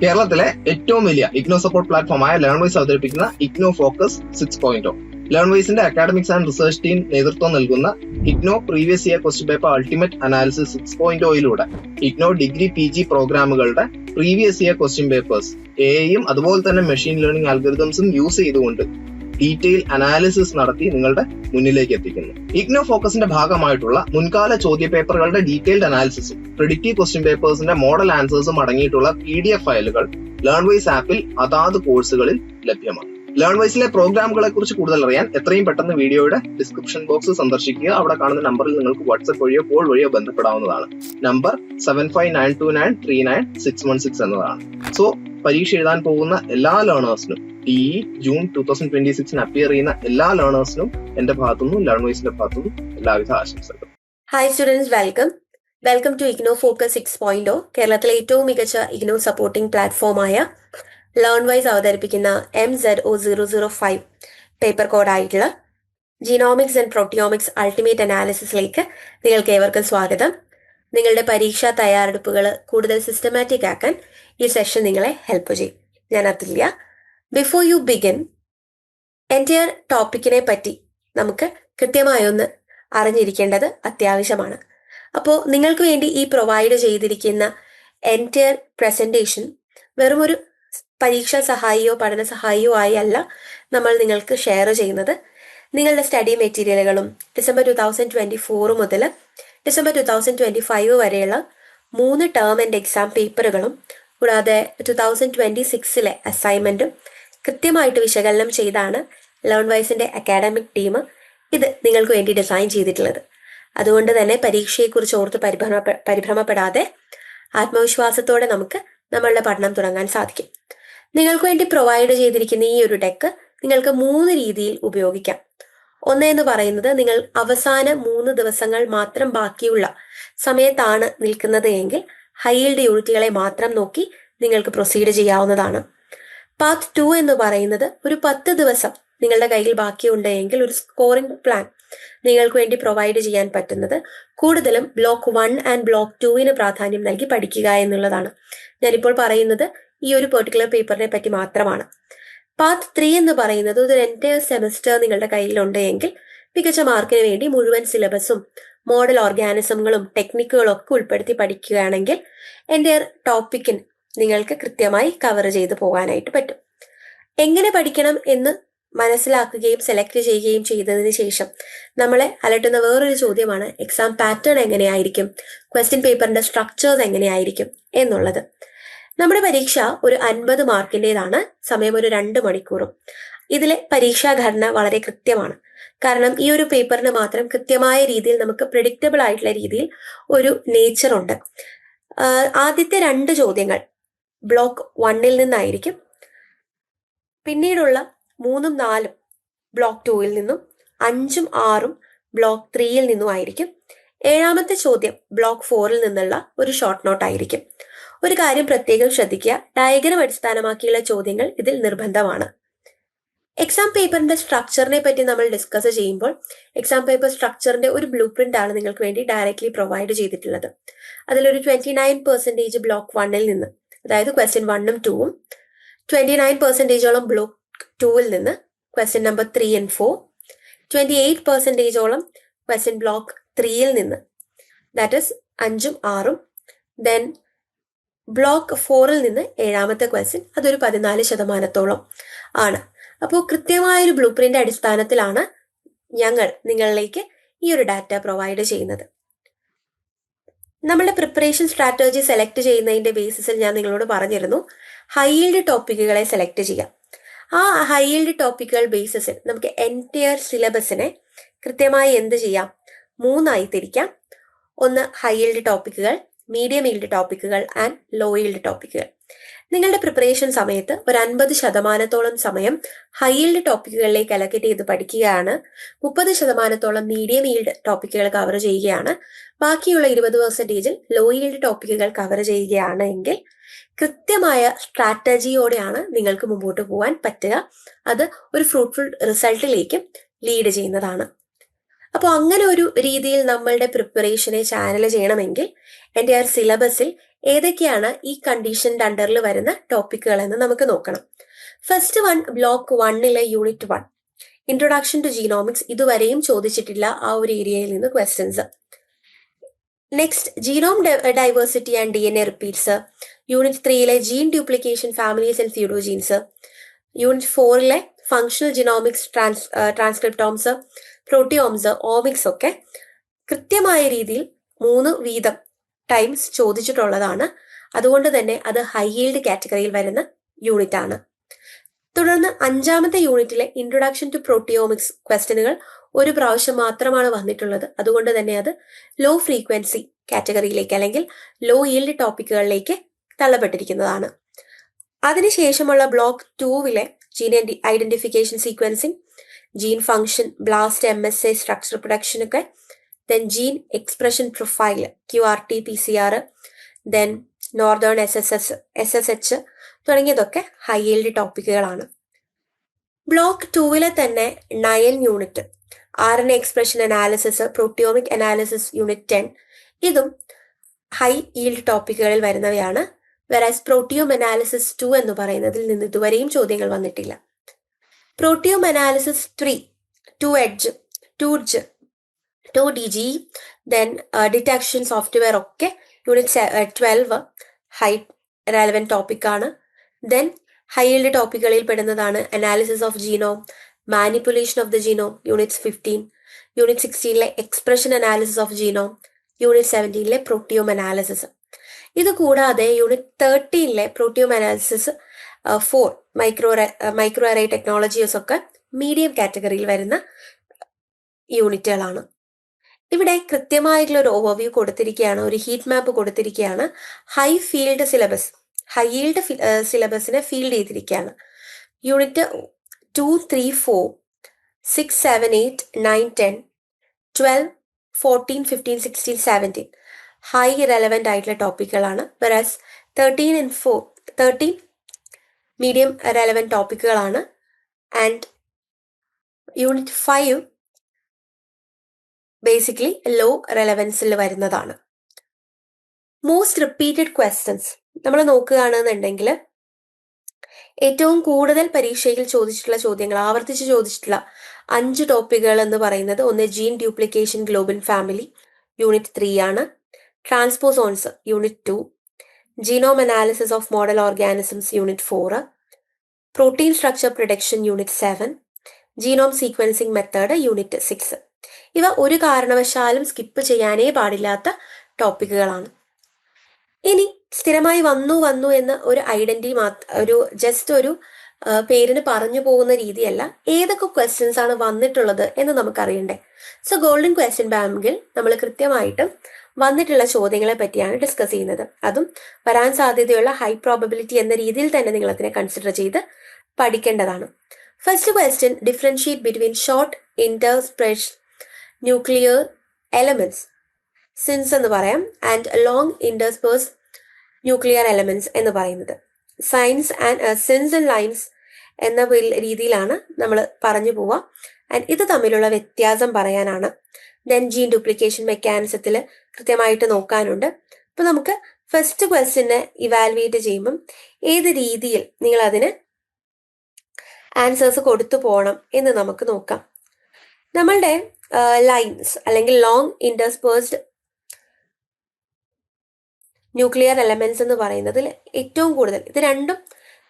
കേരളത്തിലെ ഏറ്റവും വലിയ ഇഗ്നോ സപ്പോർട്ട് പ്ലാറ്റ്ഫോമായ ലേൺവൈസ് അവതരിപ്പിക്കുന്ന ഇഗ്നോ ഫോക്കസ് 6.0. ലേൺവൈസിന്റെ അക്കാഡമിക്സ് ആൻഡ് റിസർച്ച് ടീം നേതൃത്വം നൽകുന്ന IGNOU previous year question paper ultimate analysis 6.0യിലൂടെ ഇഗ്നോ ഡിഗ്രി PG പ്രോഗ്രാമുകളുടെ പ്രീവിയസ് ഇയർ ക്വസ്റ്റ്യൻ പേപ്പേഴ്സ് എയും അതുപോലെ തന്നെ മെഷീൻ ലേണിംഗ് അൽഗോരിതംസും യൂസ് ചെയ്തുകൊണ്ട് ഡീറ്റെയിൽ അനാലിസിസ് നടത്തി നിങ്ങളുടെ മുന്നിലേക്ക് എത്തിക്കുന്നു. ഇഗ്നോ ഫോക്കസിന്റെ ഭാഗമായിട്ടുള്ള മുൻകാല ചോദ്യ പേപ്പറുകളുടെ ഡീറ്റെയിൽഡ് അനാലിസിസും പ്രിഡിക്റ്റീവ് ക്വസ്റ്റ്യൻ പേപ്പേഴ്സിന്റെ മോഡൽ ആൻസേഴ്സും അടങ്ങിയിട്ടുള്ള PDF ഫയലുകൾ ലേൺവൈസ് ആപ്പിൽ അതാത് കോഴ്സുകളിൽ ലഭ്യമാണ്. ലേൺവൈസിലെ പ്രോഗ്രാമുകളെ കുറിച്ച് കൂടുതൽ അറിയാൻ എത്രയും പെട്ടെന്ന് വീഡിയോയുടെ ഡിസ്ക്രിപ്ഷൻ ബോക്സ് സന്ദർശിക്കുക. അവിടെ കാണുന്ന നമ്പറിൽ നിങ്ങൾക്ക് വാട്സ്ആപ്പ് വഴിയോ കോൾ വഴിയോ ബന്ധപ്പെടാവുന്നതാണ്. നമ്പർ 7592939616 എന്നതാണ്. സോ പരീക്ഷ എഴുതാൻ പോകുന്ന എല്ലാ ലേണേഴ്സിനും ജൂൺ 2026 അപ്പിയർ ചെയ്യുന്ന എല്ലാ ലേണേഴ്സിനും എന്റെ ഭാഗത്തുനിന്നും ലേൺവൈസിന്റെ ഭാഗത്തുനിന്നും എല്ലാവിധ ആശംസകളും. Hi students, welcome to IGNOU focus 6.0. കേരളത്തിലെ ഏറ്റവും മികച്ച ഇഗ്നോ സപ്പോർട്ടിംഗ് പ്ലാറ്റ്ഫോമായ ലേൺവൈസ് അവതരിപ്പിക്കുന്ന MZ0005 പേപ്പർ കോഡായിട്ടുള്ള ജീനോമിക്സ് ആൻഡ് പ്രോട്ടിയോമിക്സ് അൾട്ടിമേറ്റ് അനാലിസിസിലേക്ക് നിങ്ങൾക്ക് ഏവർക്കും സ്വാഗതം. നിങ്ങളുടെ പരീക്ഷാ തയ്യാറെടുപ്പുകൾ കൂടുതൽ സിസ്റ്റമാറ്റിക് ആക്കാൻ ഈ സെഷൻ നിങ്ങളെ ഹെൽപ്പ് ചെയ്യും. ഞാൻ അതുല്യ. ബിഫോർ യു ബിഗിൻ, എൻറ്റയർ ടോപ്പിക്കിനെ പറ്റി നമുക്ക് കൃത്യമായൊന്ന് അറിഞ്ഞിരിക്കേണ്ടത് അത്യാവശ്യമാണ്. അപ്പോൾ നിങ്ങൾക്ക് വേണ്ടി ഈ പ്രൊവൈഡ് ചെയ്തിരിക്കുന്ന എൻറ്റയർ പ്രസൻറ്റേഷൻ വെറുമൊരു പരീക്ഷാ സഹായിയോ പഠന സഹായിയോ ആയി അല്ല നമ്മൾ നിങ്ങൾക്ക് ഷെയർ ചെയ്യുന്നത്. നിങ്ങളുടെ സ്റ്റഡി മെറ്റീരിയലുകളും ഡിസംബർ 2024 മുതൽ ഡിസംബർ 2025 വരെയുള്ള 3 ടേം ആൻഡ് എക്സാം പേപ്പറുകളും കൂടാതെ 2026 അസൈൻമെൻറ്റും കൃത്യമായിട്ട് വിശകലനം ചെയ്താണ് ലേൺവൈസിൻ്റെ അക്കാഡമിക് ടീം ഇത് നിങ്ങൾക്ക് വേണ്ടി ഡിസൈൻ ചെയ്തിട്ടുള്ളത്. അതുകൊണ്ട് തന്നെ പരീക്ഷയെക്കുറിച്ച് ഓർത്ത് പരിഭ്രമപ്പെടാതെ ആത്മവിശ്വാസത്തോടെ നമുക്ക് നമ്മളുടെ പഠനം തുടങ്ങാൻ സാധിക്കും. നിങ്ങൾക്ക് വേണ്ടി പ്രൊവൈഡ് ചെയ്തിരിക്കുന്ന ഈ ഒരു ഡെക്ക് നിങ്ങൾക്ക് 3 രീതിയിൽ ഉപയോഗിക്കാം. ഒന്നെന്ന് പറയുന്നത്, നിങ്ങൾ അവസാന 3 ദിവസങ്ങൾ മാത്രം ബാക്കിയുള്ള സമയത്താണ് നിൽക്കുന്നത് എങ്കിൽ ഹൈ ഈൽഡ് യൂണിറ്റുകളെ മാത്രം നോക്കി നിങ്ങൾക്ക് പ്രൊസീഡ് ചെയ്യാവുന്നതാണ്. പാർട്ട് 2 എന്ന് പറയുന്നത്, ഒരു 10 ദിവസം നിങ്ങളുടെ കയ്യിൽ ബാക്കിയുണ്ട് എങ്കിൽ ഒരു സ്കോറിംഗ് പ്ലാൻ നിങ്ങൾക്ക് വേണ്ടി പ്രൊവൈഡ് ചെയ്യാൻ പറ്റുന്നത് കൂടുതലും ബ്ലോക്ക് 1 ആൻഡ് ബ്ലോക്ക് 2 പ്രാധാന്യം നൽകി പഠിക്കുക എന്നുള്ളതാണ്. ഞാനിപ്പോൾ പറയുന്നത് ഈ ഒരു പെർട്ടിക്കുലർ പേപ്പറിനെ പറ്റി മാത്രമാണ്. പാർട്ട് 3 എന്ന് പറയുന്നത്, ഒരു എൻറ്റയർ സെമസ്റ്റർ നിങ്ങളുടെ കയ്യിലുണ്ട് എങ്കിൽ മികച്ച മാർക്കിന് വേണ്ടി മുഴുവൻ സിലബസും മോഡൽ ഓർഗാനിസങ്ങളും ടെക്നിക്കുകളും ഒക്കെ ഉൾപ്പെടുത്തി പഠിക്കുകയാണെങ്കിൽ എൻറ്റയർ ടോപ്പിക്കിന് നിങ്ങൾക്ക് കൃത്യമായി കവർ ചെയ്ത് പോകാനായിട്ട് പറ്റും. എങ്ങനെ പഠിക്കണം എന്ന് മനസ്സിലാക്കുകയും സെലക്ട് ചെയ്യുകയും ചെയ്തതിന് ശേഷം നമ്മളെ അലട്ടുന്ന വേറൊരു ചോദ്യമാണ് എക്സാം പാറ്റേൺ എങ്ങനെയായിരിക്കും, ക്വസ്റ്റ്യൻ പേപ്പറിന്റെ സ്ട്രക്ചേഴ്സ് എങ്ങനെയായിരിക്കും എന്നുള്ളത്. നമ്മുടെ പരീക്ഷ ഒരു 50 മാർക്കിൻ്റെതാണ്. സമയം ഒരു 2 മണിക്കൂറും. ഇതിലെ പരീക്ഷാഘടന വളരെ കൃത്യമാണ്. കാരണം ഈ ഒരു പേപ്പറിന് മാത്രം കൃത്യമായ രീതിയിൽ നമുക്ക് പ്രെഡിക്റ്റബിൾ ആയിട്ടുള്ള രീതിയിൽ ഒരു നേച്ചർ ഉണ്ട്. ആദ്യത്തെ 2 ചോദ്യങ്ങൾ ബ്ലോക്ക് 1 നിന്നായിരിക്കും. പിന്നീടുള്ള 3ഉം 4ഉം ബ്ലോക്ക് 2 നിന്നും, 5ഉം 6ഉം ബ്ലോക്ക് 3 നിന്നും ആയിരിക്കും. 7ാമത്തെ ചോദ്യം ബ്ലോക്ക് 4 നിന്നുള്ള ഒരു ഷോർട്ട് നോട്ട് ആയിരിക്കും. ഒരു കാര്യം പ്രത്യേകം ശ്രദ്ധിക്കുക, ഡയഗ്രം അടിസ്ഥാനമാക്കിയുള്ള ചോദ്യങ്ങൾ ഇതിൽ നിർബന്ധമാണ്. എക്സാം പേപ്പറിന്റെ സ്ട്രക്ചറിനെ പറ്റി നമ്മൾ ഡിസ്കസ് ചെയ്യുമ്പോൾ എക്സാം പേപ്പർ സ്ട്രക്ചറിന്റെ ഒരു ബ്ലൂ പ്രിന്റ് ആണ് നിങ്ങൾക്ക് വേണ്ടി ഡയറക്ട്ലി പ്രൊവൈഡ് ചെയ്തിട്ടുള്ളത്. അതിലൊരു 29% ബ്ലോക്ക് 1 നിന്ന്, അതായത് ക്വസ്റ്റ്യൻ 1ഉം 2ഉം, 29% ബ്ലോക്ക് 2 നിന്ന് question number 3 and 4, 28% question block 3 നിന്ന്, ദാറ്റ് ഇസ് 5ഉം 6ഉം, ദെൻ ബ്ലോക്ക് 4 നിന്ന് 7ാമത്തെ ക്വസ്റ്റ്യൻ, അതൊരു 14% ആണ്. അപ്പോൾ കൃത്യമായൊരു ബ്ലൂ പ്രിന്റ് അടിസ്ഥാനത്തിലാണ് ഞങ്ങൾ നിങ്ങളിലേക്ക് ഈ ഒരു ഡാറ്റ പ്രൊവൈഡ് ചെയ്യുന്നത്. നമ്മളുടെ പ്രിപ്പറേഷൻ സ്ട്രാറ്റജി സെലക്ട് ചെയ്യുന്നതിന്റെ ബേസിസിൽ ഞാൻ നിങ്ങളോട് പറഞ്ഞിരുന്നു ഹൈ ഈൽഡ് ടോപ്പിക്കുകളെ സെലക്ട് ചെയ്യാം. ആ ഹൈ ഈൽഡ് ടോപ്പിക്കുകൾ ബേസിസിൽ നമുക്ക് എൻറ്റയർ സിലബസിനെ കൃത്യമായി എന്ത് ചെയ്യാം, 3ആയി തിരിക്കാം. ഒന്ന് ഹൈ ഈൽഡ് ടോപ്പിക്കുകൾ, മീഡിയം ഈൽഡ് ടോപ്പിക്കുകൾ ആൻഡ് ലോ ഈൽഡ് ടോപ്പിക്കുകൾ. നിങ്ങളുടെ പ്രിപ്പറേഷൻ സമയത്ത് ഒരു 50% സമയം ഹൈ ഈൽഡ് ടോപ്പിക്കുകളിലേക്ക് അലക്കേറ്റ് ചെയ്ത് പഠിക്കുകയാണ്, 30% മീഡിയം ഈൽഡ് ടോപ്പിക്കുകൾ കവർ ചെയ്യുകയാണ്, ബാക്കിയുള്ള 20% ലോ ഈൽഡ് ടോപ്പിക്കുകൾ കവർ ചെയ്യുകയാണ് എങ്കിൽ കൃത്യമായ സ്ട്രാറ്റജിയോടെയാണ് നിങ്ങൾക്ക് മുമ്പോട്ട് പോകാൻ പറ്റുക. അത് ഒരു ഫ്രൂട്ട്ഫുൾ റിസൾട്ടിലേക്ക് ലീഡ് ചെയ്യുന്നതാണ്. അപ്പോൾ അങ്ങനെ ഒരു രീതിയിൽ നമ്മളുടെ പ്രിപ്പറേഷനെ ചാനൽ ചെയ്യണമെങ്കിൽ എൻ്റെ ആ സിലബസിൽ ഏതൊക്കെയാണ് ഈ കണ്ടീഷൻ്റെ അണ്ടറിൽ വരുന്ന ടോപ്പിക്കുകൾ എന്ന് നമുക്ക് നോക്കണം. First one, block 1 unit 1 introduction to genomics. ഇതുവരെയും ചോദിച്ചിട്ടില്ല ആ ഒരു ഏരിയയിൽ നിന്ന് questions. Next, genome diversity and DNA repeats. Unit 3 gene duplication, families and pseudogenes. Unit 4 functional genomics, transcriptomes, proteomes, omics ഒക്കെ കൃത്യമായ രീതിയിൽ 3 വീതം ടൈംസ് ചോദിച്ചിട്ടുള്ളതാണ്. അതുകൊണ്ട് തന്നെ അത് ഹൈ ഈൽഡ് കാറ്റഗറിയിൽ വരുന്ന യൂണിറ്റ് ആണ്. തുടർന്ന് 5ാമത്തെ യൂണിറ്റിലെ ഇൻട്രൊഡക്ഷൻ ടു പ്രോട്ടിയോമിക്സ് ക്വസ്റ്റ്യനുകൾ ഒരു പ്രാവശ്യം മാത്രമാണ് വന്നിട്ടുള്ളത്. അതുകൊണ്ട് തന്നെ അത് ലോ ഫ്രീക്വൻസി കാറ്റഗറിയിലേക്ക് അല്ലെങ്കിൽ ലോ ഈൽഡ് ടോപ്പിക്കുകളിലേക്ക് തള്ളപ്പെട്ടിരിക്കുന്നതാണ്. അതിനുശേഷമുള്ള block 2 gene identification, sequencing, gene function, blast, MSA, structure production ഒക്കെ, then gene expression profile, QRT, PCR, then northern SSH തുടങ്ങിയതൊക്കെ ഹൈ ഈൽഡ് ടോപ്പിക്കുകളാണ്. ബ്ലോക്ക് 2 തന്നെ 9 unit RNA expression analysis, proteomic analysis unit 10 ഇതും high yield ടോപ്പിക്കുകളിൽ വരുന്നവയാണ്. വെറാസ് proteome analysis 2 എന്ന് പറയുന്നതിൽ നിന്ന് ഇതുവരെയും ചോദ്യങ്ങൾ വന്നിട്ടില്ല. Proteome analysis 3, 2Edge, 2DG, then detection software ഒക്കെ യൂണിറ്റ് 12 ഹൈ റെലവൻറ്റ് ടോപ്പിക്കാണ്. ദെൻ ഹൈ ഈൽഡ് ടോപ്പിക്കുകളിൽ പെടുന്നതാണ് analysis of genome, manipulation of the genome, unit 15, unit 16 expression analysis of genome, unit 17 proteome analysis. ഇത് കൂടാതെ unit 13 proteome analysis 4 microarray technologies ഒക്കെ medium കാറ്റഗറിയിൽ വരുന്ന യൂണിറ്റുകളാണ്. ഇവിടെ കൃത്യമായിട്ടുള്ള ഒരു ഓവർവ്യൂ കൊടുത്തിരിക്കുകയാണ്, ഒരു ഹീറ്റ് മാപ്പ് കൊടുത്തിരിക്കുകയാണ്. High field syllabus, high yield സിലബസിനെ ഫീൽഡ് ചെയ്തിരിക്കുകയാണ്. യൂണിറ്റ് 2, 3, 4, 6, 7, 8, 9, 10, 12, 14, 15, 16, 17 ഹൈ റെലവൻ്റ് ആയിട്ടുള്ള ടോപ്പിക്കുകളാണ്. വെറാസ് 13 മീഡിയം റെലവൻറ്റ് ടോപ്പിക്കുകളാണ്. ആൻഡ് യൂണിറ്റ് 5 ബേസിക്കലി ലോ റെലവൻസിൽ വരുന്നതാണ്. മോസ്റ്റ് റിപ്പീറ്റഡ് ക്വസ്റ്റ്യൻസ് നമ്മൾ നോക്കുകയാണെന്നുണ്ടെങ്കിൽ ഏറ്റവും കൂടുതൽ പരീക്ഷയിൽ ചോദിച്ചിട്ടുള്ള ചോദ്യങ്ങൾ, ആവർത്തിച്ച് ചോദിച്ചിട്ടുള്ള 5 ടോപ്പിക്കുകൾ എന്ന് പറയുന്നത്, ഒന്ന് gene duplication global family unit 3 ആണ്. Transposons unit 2, genome analysis of model organisms unit 4, protein structure production unit 7, genome sequencing method unit 6. ഇവ ഒരു കാരണവശാലും സ്കിപ്പ് ചെയ്യാനേ പാടില്ലാത്ത ടോപ്പിക്കുകളാണ്. ഇനി സ്ഥിരമായി വന്നു എന്ന ഒരു ഐഡന്റിറ്റി ഒരു ജസ്റ്റ് ഒരു പേരിന് പറഞ്ഞു പോകുന്ന രീതിയല്ല, ഏതൊക്കെ ക്വസ്റ്റ്യൻസ് ആണ് വന്നിട്ടുള്ളത് എന്ന് നമുക്കറിയണ്ടേ. സോ ഗോൾഡൻ ക്വസ്റ്റ്യൻ ബാങ്കിൽ നമ്മൾ കൃത്യമായിട്ടും വന്നിട്ടുള്ള ചോദ്യങ്ങളെ പറ്റിയാണ് ഡിസ്കസ് ചെയ്യുന്നത്. അതും വരാൻ സാധ്യതയുള്ള ഹൈ പ്രോബബിലിറ്റി എന്ന രീതിയിൽ തന്നെ നിങ്ങൾ അതിനെ കൺസിഡർ ചെയ്ത് പഠിക്കേണ്ടതാണ്. First question, differentiate between short interspersed nuclear elements, SINEs എന്ന് പറയാം, and long interspersed nuclear elements എന്ന് പറയുന്നത്. SINEs and SINEs and LINEs എന്ന രീതിയിലാണ് നമ്മൾ പറഞ്ഞു പോവുക. ആൻഡ് ഇത് തമ്മിലുള്ള വ്യത്യാസം പറയാനാണ്. ദെൻ ജീൻ ഡ്യൂപ്ലിക്കേഷൻ മെക്കാനിസത്തിൽ കൃത്യമായിട്ട് നോക്കാനുണ്ട്. അപ്പോൾ നമുക്ക് ഫസ്റ്റ് ക്വസ്റ്റ്യനെ ഇവാലുവേറ്റ് ചെയ്യുമ്പം ഏത് രീതിയിൽ നിങ്ങൾ അതിന് ആൻസേഴ്സ് കൊടുത്തു പോകണം എന്ന് നമുക്ക് നോക്കാം. നമ്മളുടെ ലൈൻസ് അല്ലെങ്കിൽ ലോങ് ഇന്റർസ്പേഴ്സ്ഡ് ന്യൂക്ലിയർ എലമെന്റ്സ് എന്ന് പറയുന്നതിൽ ഏറ്റവും കൂടുതൽ ഇത് രണ്ടും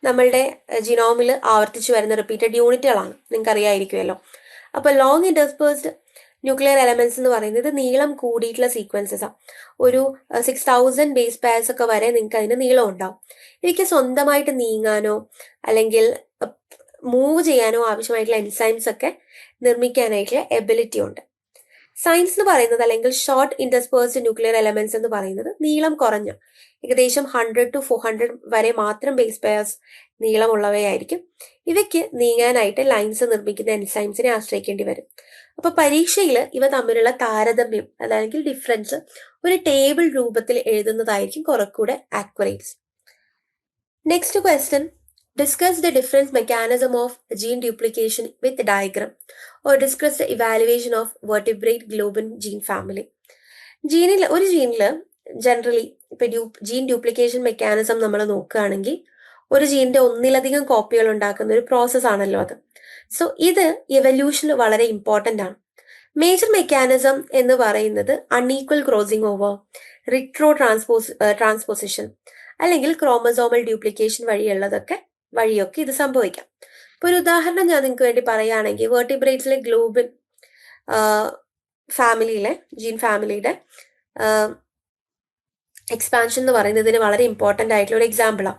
നമ്മളുടെ ജിനോമിൽ ആവർത്തിച്ച് വരുന്ന റിപ്പീറ്റഡ് യൂണിറ്റുകളാണ്, നിങ്ങൾക്ക് അറിയാമായിരിക്കുമല്ലോ. അപ്പോൾ ലോങ് ഇന്റർസ്പേഴ്സ്ഡ് ന്യൂക്ലിയർ എലമെന്റ്സ് എന്ന് പറയുന്നത് നീളം കൂടിയിട്ടുള്ള സീക്വൻസസാണ്. ഒരു 6000 ബേസ് പെയർസ് ഒക്കെ വരെ നിങ്ങൾക്ക് അതിന് നീളം ഉണ്ടാവും. എനിക്ക് സ്വന്തമായിട്ട് നീങ്ങാനോ അല്ലെങ്കിൽ മൂവ് ചെയ്യാനോ ആവശ്യമായിട്ടുള്ള എൻസൈംസ് ഒക്കെ നിർമ്മിക്കാനായിട്ടുള്ള എബിലിറ്റി ഉണ്ട്. സയൻസ് എന്ന് പറയുന്നത് അല്ലെങ്കിൽ ഷോർട്ട് ഇന്റർസ്പേഴ്സ്ഡ് ന്യൂക്ലിയർ എലമെന്റ്സ് എന്ന് പറയുന്നത് നീളം കുറഞ്ഞ ഏകദേശം 100 to 400 വരെ മാത്രം ബേസ് പെയർസ് നീളമുള്ളവയായിരിക്കും. ഇവയ്ക്ക് നീങ്ങാനായിട്ട് ലൈൻസ് നിർമ്മിക്കുന്ന എൻസൈംസിനെ ആശ്രയിക്കേണ്ടി വരും. അപ്പൊ പരീക്ഷയിൽ ഇവ തമ്മിലുള്ള താരതമ്യം അല്ലെങ്കിൽ ഡിഫറൻസ് ഒരു ടേബിൾ രൂപത്തിൽ എഴുതുന്നതായിരിക്കും കുറെക്കൂടെ accurate. Next question, Discuss the different mechanism of gene duplication with diagram, or discuss the evaluation of vertebrate globin gene family. ഒരു ജീനിൽ ജനറലി ഇപ്പൊ ജീൻ ഡ്യൂപ്ലിക്കേഷൻ മെക്കാനിസം നമ്മൾ നോക്കുകയാണെങ്കിൽ ഒരു ജീനിന്റെ ഒന്നിലധികം കോപ്പികൾ ഉണ്ടാക്കുന്ന ഒരു പ്രോസസ് ആണല്ലോ അത്. സോ ഇത് എവല്യൂഷനിൽ വളരെ ഇമ്പോർട്ടൻ്റ് ആണ്. മേജർ മെക്കാനിസം എന്ന് പറയുന്നത് unequal crossing over, retro transposition അല്ലെങ്കിൽ ക്രോമസോമൽ ഡ്യൂപ്ലിക്കേഷൻ വഴിയൊക്കെ ഇത് സംഭവിക്കാം. ഇപ്പൊ ഒരു ഉദാഹരണം ഞാൻ നിങ്ങൾക്ക് വേണ്ടി പറയുകയാണെങ്കിൽ വേർട്ടിബ്രേറ്റ്സിലെ ഗ്ലോബിൻ ഫാമിലിയിലെ ജീൻ ഫാമിലിയുടെ എക്സ്പാൻഷൻ എന്ന് പറയുന്നതിന് വളരെ ഇമ്പോർട്ടൻ്റ് ആയിട്ടുള്ള ഒരു എക്സാമ്പിളാണ്.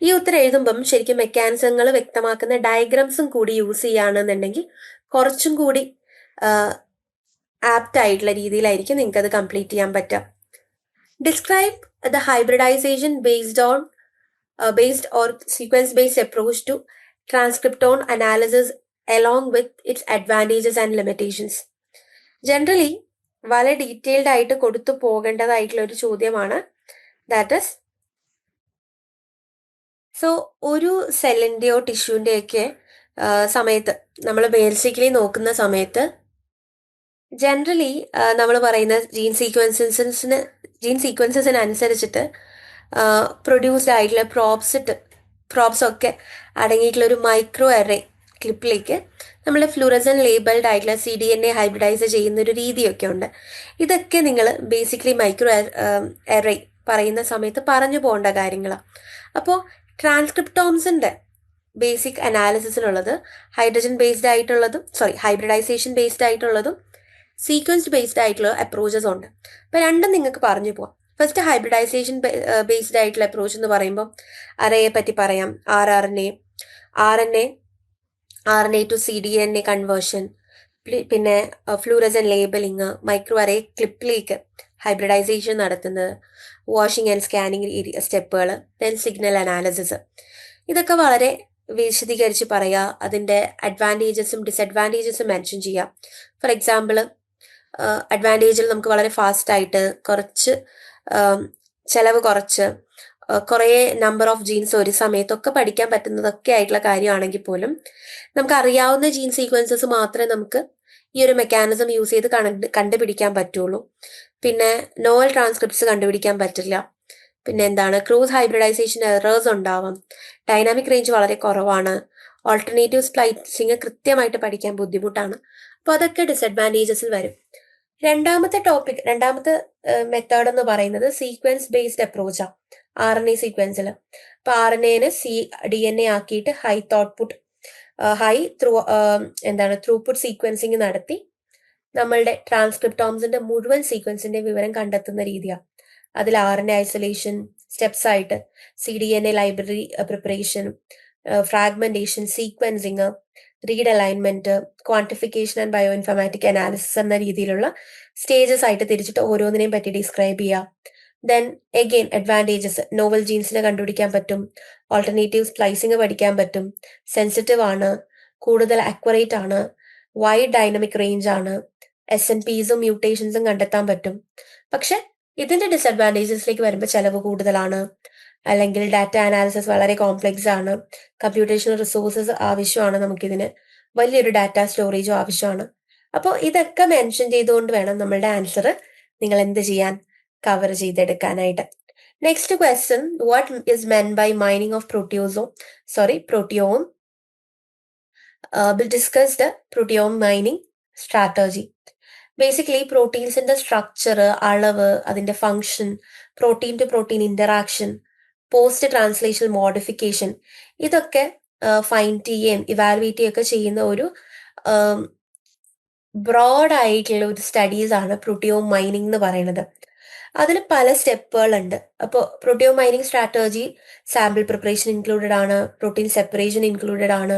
ഈ ഉത്തരം എഴുതുമ്പം ശരിക്കും മെക്കാനിസങ്ങൾ വ്യക്തമാക്കുന്ന ഡയഗ്രാംസും കൂടി യൂസ് ചെയ്യുകയാണെന്നുണ്ടെങ്കിൽ കുറച്ചും കൂടി ആപ്റ്റ് ആയിട്ടുള്ള രീതിയിലായിരിക്കും നിങ്ങൾക്ക് അത് കംപ്ലീറ്റ് ചെയ്യാൻ പറ്റുക. Describe the hybridisation based or sequence based approach to transcriptome analysis along with its advantages and limitations. Generally വളരെ ഡീറ്റെയിൽഡ് ആയിട്ട് കൊടുത്തു പോകേണ്ടതായിട്ടുള്ള ഒരു ചോദ്യമാണ്. ദാറ്റ് ഇസ്, സോ ഒരു സെല്ലിൻ്റെയോ ടിഷ്യൂൻ്റെയൊക്കെ സമയത്ത് നമ്മൾ ബേസിക്കലി നോക്കുന്ന സമയത്ത് ജനറലി നമ്മൾ പറയുന്ന ജീൻ സീക്വൻസസിനനുസരിച്ചിട്ട് പ്രൊഡ്യൂസ്ഡ് ആയിട്ടുള്ള പ്രോബ്സ് ഒക്കെ അടങ്ങിയിട്ടുള്ള ഒരു മൈക്രോ അറേ ക്ലിപ്പിലേക്ക് നമ്മൾ ഫ്ലൂറസൻ ലേബിൾഡ് ആയിട്ടുള്ള CDNA ഹൈബ്രിഡൈസ് ചെയ്യുന്ന ഒരു രീതിയൊക്കെ ഉണ്ട്. ഇതൊക്കെ നിങ്ങൾ ബേസിക്കലി മൈക്രോ അറേ പറയുന്ന സമയത്ത് പറഞ്ഞു പോകേണ്ട കാര്യങ്ങളാണ്. അപ്പോൾ ട്രാൻസ്ക്രിപ്റ്റോംസിൻ്റെ ബേസിക് അനാലിസിസിനുള്ളത് ഹൈബ്രിഡൈസേഷൻ ബേസ്ഡ് ആയിട്ടുള്ളതും സീക്വൻസ് ബേസ്ഡ് ആയിട്ടുള്ള അപ്രോച്ചസ് ഉണ്ട്. അപ്പോൾ രണ്ടും നിങ്ങൾക്ക് പറഞ്ഞു പോവാം. ഫസ്റ്റ് ഹൈബ്രിഡൈസേഷൻ ബേസ്ഡ് ആയിട്ടുള്ള അപ്രോച്ച് എന്ന് പറയുമ്പോൾ അറേയെ പറ്റി പറയാം. RNA ടു CDNA കൺവേർഷൻ, പിന്നെ ഫ്ലൂറസൻ ലേബലിങ്, മൈക്രോ അറേ ക്ലിപ്പിലേക്ക് ഹൈബ്രിഡൈസേഷൻ നടത്തുന്നത്, വാഷിംഗ് ആൻഡ് സ്കാനിങ് സ്റ്റെപ്പുകൾ, ദെൻ സിഗ്നൽ അനാലിസിസ്. ഇതൊക്കെ വളരെ വിശദീകരിച്ച് പറയുക, അതിൻ്റെ അഡ്വാൻറ്റേജസും ഡിസഡ്വാൻറ്റേജസും മെൻഷൻ ചെയ്യുക. ഫോർ എക്സാമ്പിൾ, അഡ്വാൻറ്റേജിൽ നമുക്ക് വളരെ ഫാസ്റ്റായിട്ട് കുറച്ച് ചിലവ് കുറച്ച് കുറേ നമ്പർ ഓഫ് ജീൻസ് ഒരു സമയത്തൊക്കെ പഠിക്കാൻ പറ്റുന്നതൊക്കെ ആയിട്ടുള്ള കാര്യമാണെങ്കിൽ പോലും നമുക്ക് അറിയാവുന്ന ജീൻ സീക്വൻസസ് മാത്രമേ നമുക്ക് ഈ ഒരു മെക്കാനിസം യൂസ് ചെയ്ത് കണ്ടുപിടിക്കാൻ പറ്റുള്ളൂ. പിന്നെ നോവൽ ട്രാൻസ്ക്രിപ്റ്റ്സ് കണ്ടുപിടിക്കാൻ പറ്റില്ല. പിന്നെ ക്രോസ് ഹൈബ്രിഡൈസേഷൻ എറേഴ്സ് ഉണ്ടാവാം. ഡൈനാമിക് റേഞ്ച് വളരെ കുറവാണ്. ഓൾട്ടർനേറ്റീവ് സ്പ്ലൈസിങ് കൃത്യമായിട്ട് പഠിക്കാൻ ബുദ്ധിമുട്ടാണ്. അപ്പോൾ അതൊക്കെ ഡിസഡ്വാൻറ്റേജസിൽ വരും. രണ്ടാമത്തെ മെത്തേഡ് എന്ന് പറയുന്നത് സീക്വൻസ് ബേസ്ഡ് അപ്രോച്ചാണ്. RNA സീക്വൻസിൽ അപ്പോൾ RNAനെ DNA ആക്കിയിട്ട് ത്രൂപുട്ട് സീക്വൻസിങ് നടത്തി നമ്മളുടെ ട്രാൻസ്ക്രിപ്റ്റോംസിന്റെ മുഴുവൻ സീക്വൻസിന്റെ വിവരം കണ്ടെത്തുന്ന രീതിയാണ്. അതിൽ RNA ഐസൊലേഷൻ സ്റ്റെപ്സ് ആയിട്ട് CDNA library preparation, fragmentation, sequencing, read alignment, quantification and bio informatic analysis എന്ന രീതിയിലുള്ള സ്റ്റേജസ് ആയിട്ട് തിരിച്ചിട്ട് ഓരോന്നിനെയും പറ്റി ഡിസ്ക്രൈബ് ചെയ്യുക. ദെൻ എഗെയിൻ അഡ്വാൻറ്റേജസ്, നോവൽ ജീൻസിനെ കണ്ടുപിടിക്കാൻ പറ്റും, ഓൾട്ടർനേറ്റീവ് സ്പ്ലൈസിങ് പഠിക്കാൻ പറ്റും, സെൻസിറ്റീവ് ആണ്, കൂടുതൽ അക്യുറേറ്റ് ആണ്, വൈഡ് ഡൈനമിക് റേഞ്ച് ആണ്, SNPസും മ്യൂട്ടേഷൻസും കണ്ടെത്താൻ പറ്റും. പക്ഷെ ഇതിന്റെ ഡിസഡ്വാൻറ്റേജസിലേക്ക് വരുമ്പോൾ ചെലവ് കൂടുതലാണ്, അല്ലെങ്കിൽ ഡാറ്റ അനാലിസിസ് വളരെ കോംപ്ലെക്സ് ആണ്, കമ്പ്യൂട്ടേഷണൽ റിസോഴ്സസ് ആവശ്യമാണ്, നമുക്കിതിന് വലിയൊരു ഡാറ്റ സ്റ്റോറേജും ആവശ്യമാണ്. അപ്പോൾ ഇതൊക്കെ മെൻഷൻ ചെയ്തുകൊണ്ട് വേണം നമ്മളുടെ ആൻസർ നിങ്ങൾ എന്ത് ചെയ്യാൻ, കവർ ചെയ്തെടുക്കാനായിട്ട്. Next question, what is meant by mining of proteome? We'll discuss the proteome mining strategy. Basically പ്രോട്ടീൻസിന്റെ സ്ട്രക്ചർ, അളവ്, അതിന്റെ function, protein to protein interaction, post translational modification, ഇതൊക്കെ ഫൈൻഡ് ചെയ്യുകയും ഇവാലുവേറ്റ് ചെയ്യുകയൊക്കെ ചെയ്യുന്ന ഒരു ബ്രോഡ് ആയിട്ടുള്ള ഒരു സ്റ്റഡീസ് ആണ് പ്രോട്ടിയോം മൈനിങ് എന്ന് പറയുന്നത്. അതിൽ പല സ്റ്റെപ്പുകളുണ്ട്. അപ്പോൾ proteome mining strategy sample preparation included ആണ്, പ്രോട്ടീൻ സെപ്പറേഷൻ ഇൻക്ലൂഡഡ് ആണ്,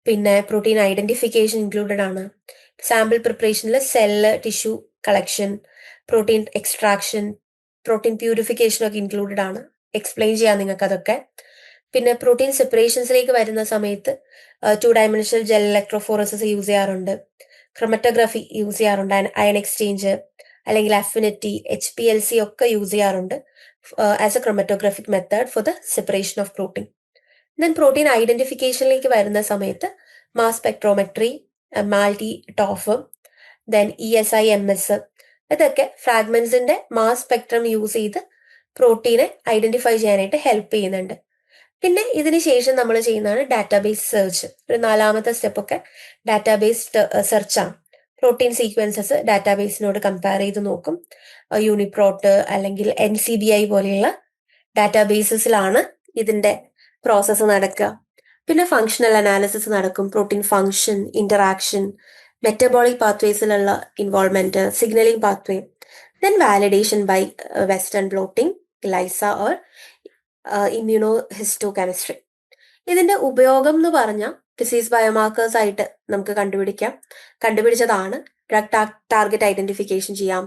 പിന്നെ പ്രോട്ടീൻ ഐഡന്റിഫിക്കേഷൻ ഇൻക്ലൂഡഡ് ആണ്. സാമ്പിൾ പ്രിപ്പറേഷനിൽ cell tissue collection, protein extraction, protein purification ഒക്കെ ഇൻക്ലൂഡഡ് ആണ്. എക്സ്പ്ലെയിൻ ചെയ്യാം നിങ്ങൾക്ക് അതൊക്കെ. പിന്നെ പ്രോട്ടീൻ സെപ്പറേഷൻസിലേക്ക് വരുന്ന സമയത്ത് 2 ഡയമെൻഷണൽ ജെൽ ഇലക്ട്രോഫോറസിസ് യൂസ് ചെയ്യാറുണ്ട്, ക്രൊമറ്റോഗ്രഫി യൂസ് ചെയ്യാറുണ്ട്, അയൺ എക്സ്ചേഞ്ച് അല്ലെങ്കിൽ അഫിനിറ്റി, HPLC ഒക്കെ യൂസ് ചെയ്യാറുണ്ട് as a chromatographic method for the separation of protein. Then protein ഐഡന്റിഫിക്കേഷനിലേക്ക് വരുന്ന സമയത്ത് mass spectrometry, Malti ToF, then ESI-MS, ഇതൊക്കെ ഫ്രാഗ്മെന്റ്സിന്റെ മാസ് സ്പെക്ട്രം യൂസ് ചെയ്ത് പ്രോട്ടീനെ ഐഡന്റിഫൈ ചെയ്യാനായിട്ട് ഹെൽപ്പ് ചെയ്യുന്നുണ്ട്. പിന്നെ ഇതിന് ശേഷം നമ്മൾ ചെയ്യുന്നതാണ് ഡാറ്റാബേസ് സെർച്ച്. ഒരു 4ാമത്തെ സ്റ്റെപ്പൊക്കെ ഡാറ്റാബേസ് സെർച്ചാണ്. പ്രോട്ടീൻ സീക്വൻസസ് ഡാറ്റാബേസിനോട് കമ്പയർ ചെയ്ത് നോക്കും. യൂണിപ്രോട്ട് അല്ലെങ്കിൽ NCBI പോലെയുള്ള ഡാറ്റാബേസിലാണ് ഇതിന്റെ പ്രോസസ്സ് നടക്കുക. പിന്നെ ഫങ്ഷണൽ അനാലിസിസ് നടക്കും. പ്രോട്ടീൻ ഫങ്ഷൻ, ഇന്ററാക്ഷൻ, മെറ്റബോളിക് പാത്വേസിലുള്ള involvement, signalling pathway, then validation by western blotting, ELISA or immunohistochemistry. ഇതിന്റെ ഉപയോഗം എന്ന് പറഞ്ഞാൽ ഡിസീസ് ബയോമാർക്കേഴ്സ് ആയിട്ട് നമുക്ക് കണ്ടുപിടിച്ചതാണ്. ഡ്രഗ് ടാർഗറ്റ് ഐഡന്റിഫിക്കേഷൻ ചെയ്യാം.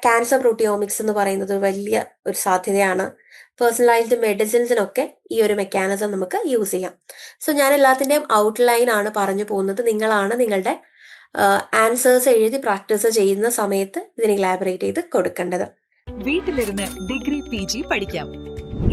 ക്യാൻസർ പ്രോട്ടിയോമിക്സ് എന്ന് പറയുന്നത് വലിയ ഒരു സാധ്യതയാണ്. പേഴ്സണലൈസ്ഡ് മെഡിസിൻസിനൊക്കെ ഈ ഒരു മെക്കാനിസം നമുക്ക് യൂസ് ചെയ്യാം. സോ ഞാൻ എല്ലാത്തിൻ്റെയും ഔട്ട്ലൈൻ ആണ് പറഞ്ഞു പോകുന്നത്. നിങ്ങളാണ് നിങ്ങളുടെ ആൻസേഴ്സ് എഴുതി പ്രാക്ടീസ് ചെയ്യുന്ന സമയത്ത് ഇതിനെ ഇലാബറേറ്റ് ചെയ്ത് കൊടുക്കേണ്ടത്. വീട്ടിലിരുന്ന് ഡിഗ്രി PG പഠിക്കാം.